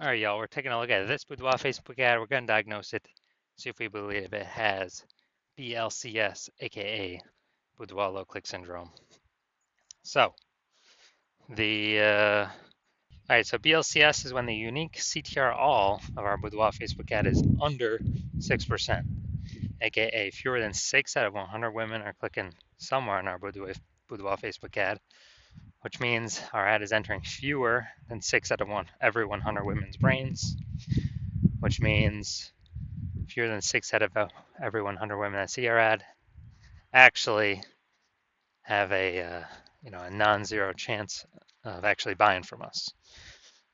All right, y'all, we're taking a look at this Boudoir Facebook ad. We're going to diagnose it, see if we believe it has BLCS, aka Boudoir low click syndrome. So, all right, so BLCS is when the unique CTR all of our Boudoir Facebook ad is under 6%, aka fewer than 6 out of 100 women are clicking somewhere on our Boudoir Facebook ad, which means our ad is entering fewer than 6 out of every 100 women's brains, which means fewer than 6 out of every 100 women that see our ad actually have a non-zero chance of actually buying from us.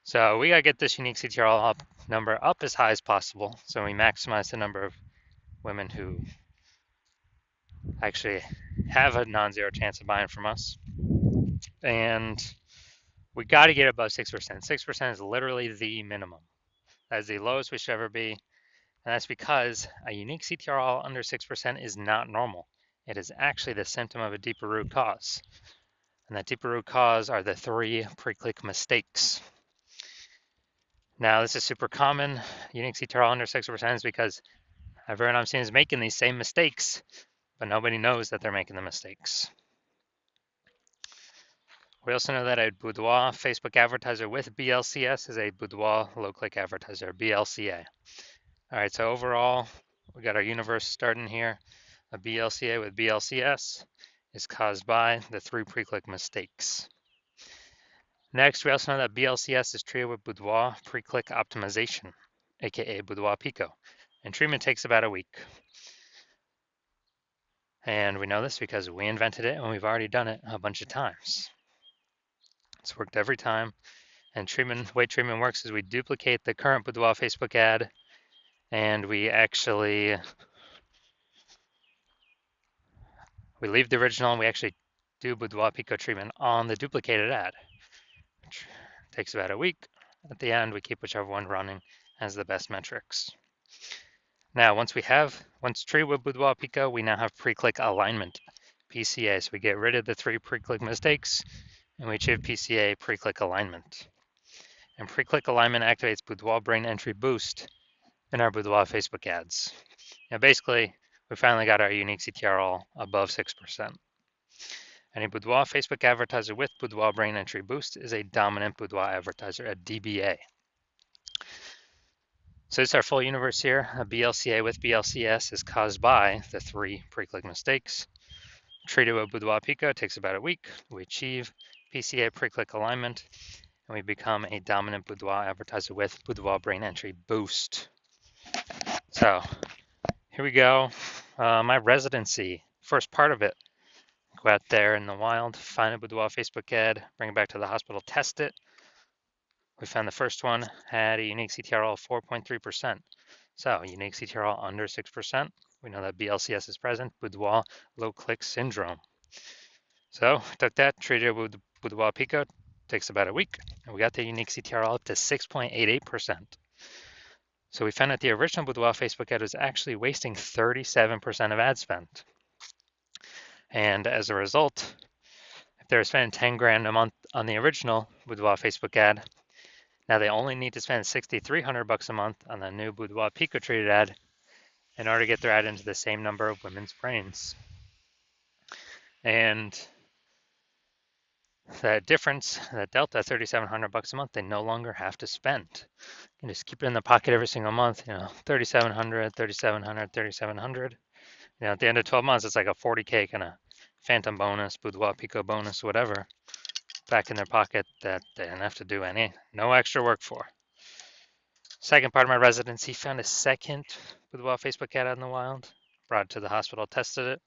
So we gotta get this unique CTRL number up as high as possible, so we maximize the number of women who actually have a non-zero chance of buying from us, and we got to get above 6%. 6% is literally the minimum. That is the lowest we should ever be, and that's because a unique CTRL under 6% is not normal. It is actually the symptom of a deeper root cause. And that deeper root cause are the 3 pre-click mistakes. Now, this is super common. Unique CTRL under 6% is because everyone I'm seeing is making these same mistakes, but nobody knows that they're making the mistakes. We also know that a Boudoir Facebook advertiser with BLCS is a Boudoir low-click advertiser, BLCA. All right, so overall, we got our universe starting here. A BLCA with BLCS is caused by the 3 pre-click mistakes. Next, we also know that BLCS is treated with Boudoir pre-click optimization, aka Boudoir Pico, and treatment takes about a week. And we know this because we invented it and we've already done it a bunch of times. It's worked every time. And the way treatment works is we duplicate the current Boudoir Facebook ad, and we leave the original and we actually do Boudoir Pico treatment on the duplicated ad, which takes about a week. At the end, we keep whichever one running as the best metrics. Now, once treated with Boudoir Pico, we now have pre-click alignment, PCA. So we get rid of the 3 pre-click mistakes and we achieve PCA, pre-click alignment. And pre-click alignment activates Boudoir brain entry boost in our Boudoir Facebook ads. Now, basically, we finally got our unique CTRL above 6%. And a Boudoir Facebook advertiser with Boudoir brain entry boost is a dominant Boudoir advertiser, a DBA. So this is our full universe here. A BLCA with BLCS is caused by the 3 pre-click mistakes. Treated with Boudoir Pico takes about a week. We achieve PCA pre-click alignment, and we become a dominant Boudoir advertiser with Boudoir brain entry boost. So here we go. My residency, first part of it. Go out there in the wild, find a Boudoir Facebook ad, bring it back to the hospital, test it. We found the first one had a unique CTRL of 4.3%. So unique CTRL under 6%. We know that BLCS is present, Boudoir low click syndrome. So took that, treated it with Boudoir Pico, takes about a week, and we got the unique CTRL up to 6.88%. So we found that the original Boudoir Facebook ad was actually wasting 37% of ad spend. And as a result, if they were spending 10 grand a month on the original Boudoir Facebook ad, now they only need to spend $6,300 a month on the new Boudoir Pico treated ad in order to get their ad into the same number of women's brains. And that difference, that delta, $3,700 a month, they no longer have to spend. You can just keep it in the pocket every single month, $3,700, $3,700, $3,700. At the end of 12 months, it's like a 40K kind of phantom bonus, Boudoir Pico bonus, whatever, back in their pocket that they didn't have to do no extra work for. Second part of my residency, found a second Boudoir Facebook ad out in the wild, brought it to the hospital, tested it,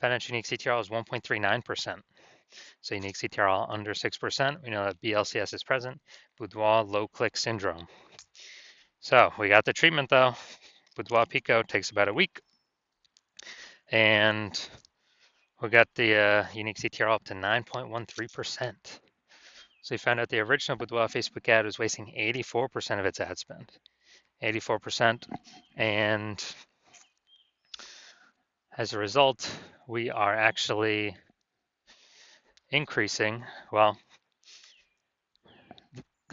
found its unique CTRL is 1.39%. So unique CTRL under 6%, we know that BLCS is present, Boudoir low click syndrome. So we got the treatment though. Boudoir Pico takes about a week. And we got the unique CTRL up to 9.13%. So we found out the original Boudoir Facebook ad was wasting 84% of its ad spend. 84%. And as a result, we are actually increasing,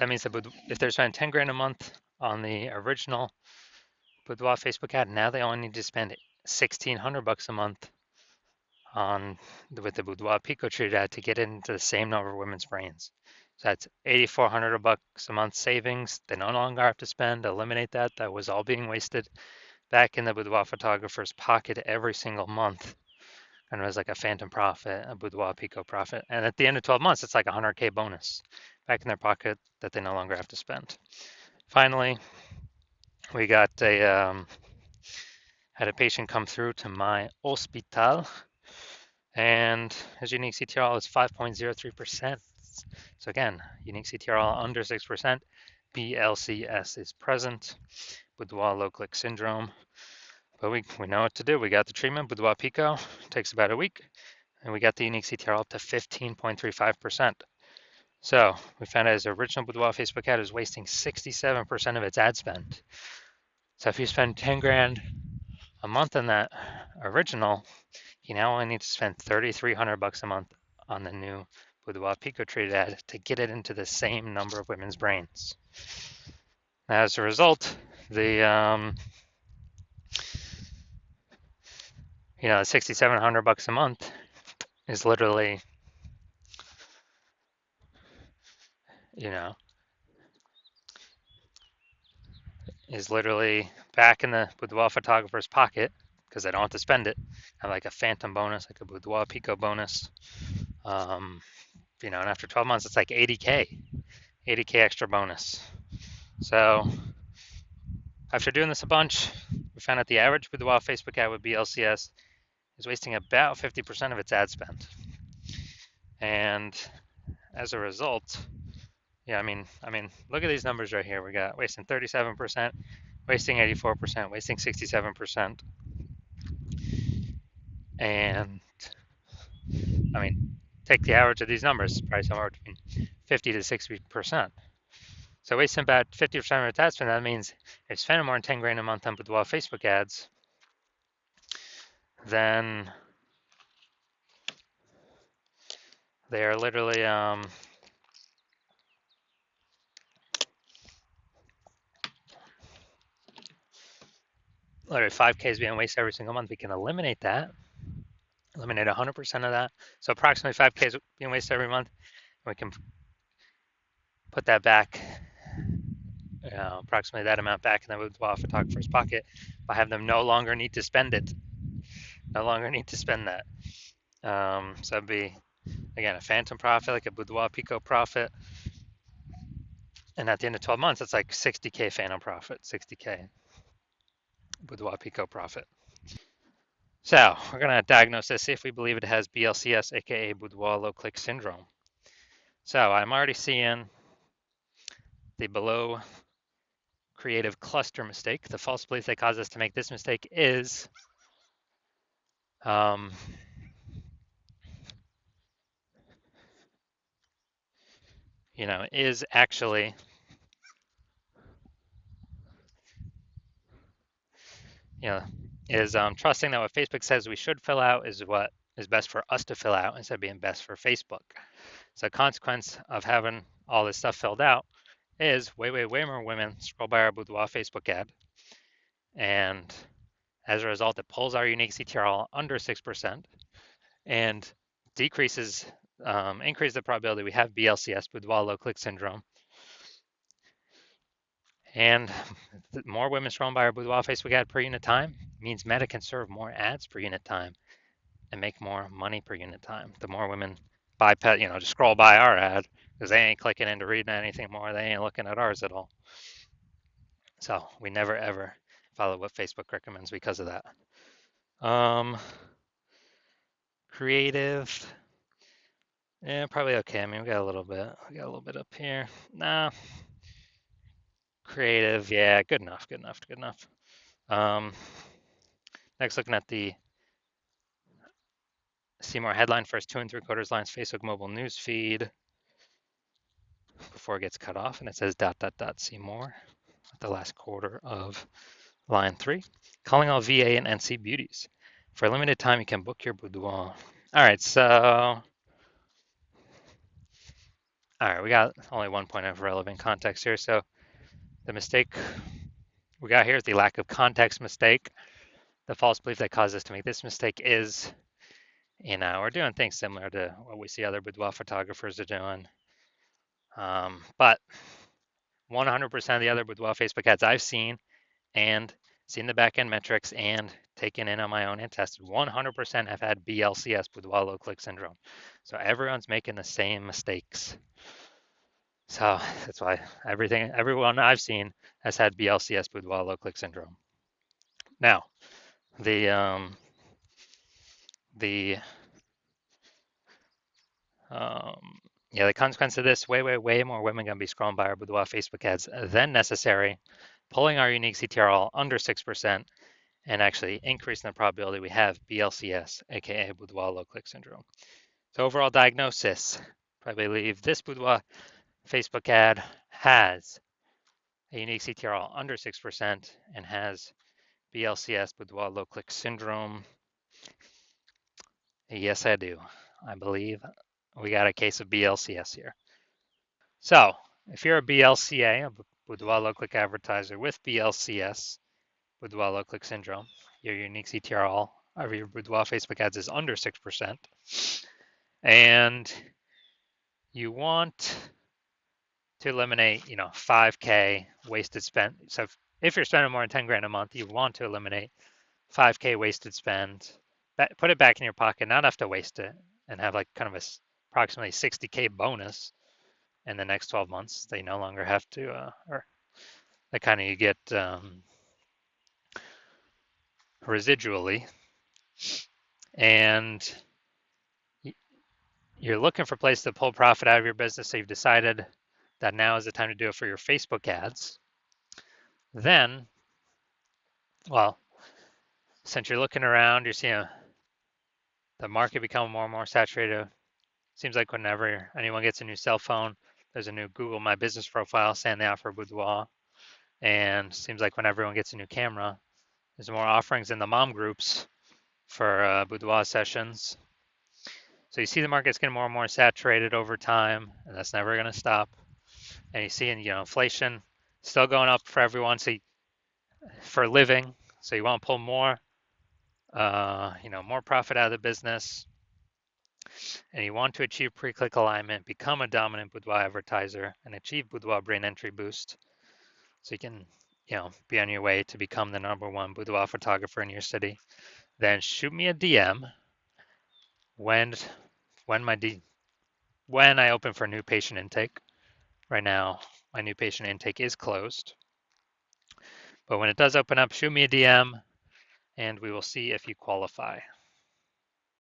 that means that if they're spending 10 grand a month on the original Boudoir Facebook ad, now they only need to spend 1,600 bucks a month on with the Boudoir Pico treated ad to get into the same number of women's brains. So that's 8,400 bucks a month savings. They no longer have to spend. Eliminate that. That was all being wasted back in the boudoir photographer's pocket every single month. And it was like a phantom profit, a Boudoir Pico profit. And at the end of 12 months, it's like a 100K bonus back in their pocket that they no longer have to spend. Finally, we got had a patient come through to my hospital, and his unique CTRL is 5.03%. So again, unique CTRL under 6%. BLCS is present. Boudoir low click syndrome. But we know what to do. We got the treatment, Boudoir Pico, takes about a week, and we got the unique CTRL up to 15.35%. So we found out his original Boudoir Facebook ad is wasting 67% of its ad spend. So if you spend 10 grand a month on that original, you now only need to spend 3,300 bucks a month on the new Boudoir Pico treated ad to get it into the same number of women's brains. Now, as a result, the 6,700 bucks a month is literally, back in the boudoir photographer's pocket because they don't have to spend it. Have like a phantom bonus, like a Boudoir Pico bonus. And after 12 months, it's like 80K extra bonus. So after doing this a bunch, we found out the average Boudoir Facebook ad with BLCS is wasting about 50% of its ad spend. And as a result, look at these numbers right here. We got wasting 37%, wasting 84%, wasting 67%. And take the average of these numbers, probably somewhere between 50 to 60%. So wasting about 50% of its ad spend, that means if spending more than 10 grand a month on Boudoir Facebook ads, then they are literally 5K is being wasted every single month. We can eliminate that, eliminate 100% of that. So approximately 5K is being wasted every month. We can put that back, approximately that amount back in the Boudoir photographer's pocket by having them no longer need to spend it, no longer need to spend that. So it'd be, again, a phantom profit, like a Boudoir Pico profit. And at the end of 12 months, it's like 60K phantom profit, 60K Boudoir Pico profit. So we're going to diagnose this, see if we believe it has BLCS, aka Boudoir low click syndrome. So I'm already seeing the below creative cluster mistake. The false belief that caused us to make this mistake is is actually trusting that what Facebook says we should fill out is what is best for us to fill out instead of being best for Facebook. So the consequence of having all this stuff filled out is way more women scroll by our Boudoir Facebook ad. And as a result, it pulls our unique CTRL under 6% and increases the probability we have BLCS, Boudoir low click syndrome. And more women scrolling by our Boudoir Facebook ad per unit time means Meta can serve more ads per unit time and make more money per unit time. The more women just scroll by our ad because they ain't clicking into reading anything more. They ain't looking at ours at all. So we never ever follow what Facebook recommends because of that. Creative, yeah, probably okay. We got a little bit up here. Nah. Creative, yeah, good enough. Next, looking at the see more headline first 2 3/4 lines Facebook mobile news feed before it gets cut off, and it says ... see more at the last quarter of line 3. Calling all VA and NC beauties. For a limited time, you can book your boudoir. All right, so All right, we got only one point of relevant context here. So the mistake we got here is the lack of context mistake. The false belief that caused us to make this mistake is, we're doing things similar to what we see other boudoir photographers are doing. But 100% of the other boudoir Facebook ads I've seen and seen the back end metrics and taken in on my own and tested, 100% have had BLCS, boudoir low click syndrome. So everyone's making the same mistakes. So that's why everyone I've seen has had BLCS, boudoir low click syndrome. Now, the the yeah, the consequence of this, way more women gonna be scrolling by our boudoir Facebook ads than necessary, pulling our unique CTRL under 6%, and actually increasing the probability we have BLCS, aka boudoir low click syndrome. So overall diagnosis, probably believe this boudoir Facebook ad has a unique CTRL under 6% and has BLCS, boudoir low click syndrome. Yes, I do. I believe we got a case of BLCS here. So if you're a BLCA, a boudoir low click advertiser with BLCS, boudoir low click syndrome, your unique CTRL of your boudoir Facebook ads is under 6%, and you want to eliminate, 5K wasted spend. So if you're spending more than 10 grand a month, you want to eliminate 5K wasted spend, put it back in your pocket, not have to waste it, and have like kind of a approximately 60K bonus in the next 12 months. They no longer have to, or that kind of you get residually, and you're looking for a place to pull profit out of your business. So you've decided that now is the time to do it for your Facebook ads. Then, well, since you're looking around, you're seeing the market become more and more saturated. Seems like whenever anyone gets a new cell phone, there's a new Google My Business profile saying they offer boudoir. And seems like when everyone gets a new camera, there's more offerings in the mom groups for boudoir sessions. So you see the market's getting more and more saturated over time, and that's never going to stop. And you see, inflation still going up for everyone. So for a living, so you want to pull more, more profit out of the business, and you want to achieve pre-click alignment, become a dominant boudoir advertiser, and achieve boudoir brain entry boost, so you can, be on your way to become the #1 boudoir photographer in your city. Then shoot me a DM when when I open for new patient intake. Right now, my new patient intake is closed, but when it does open up, shoot me a DM, and we will see if you qualify.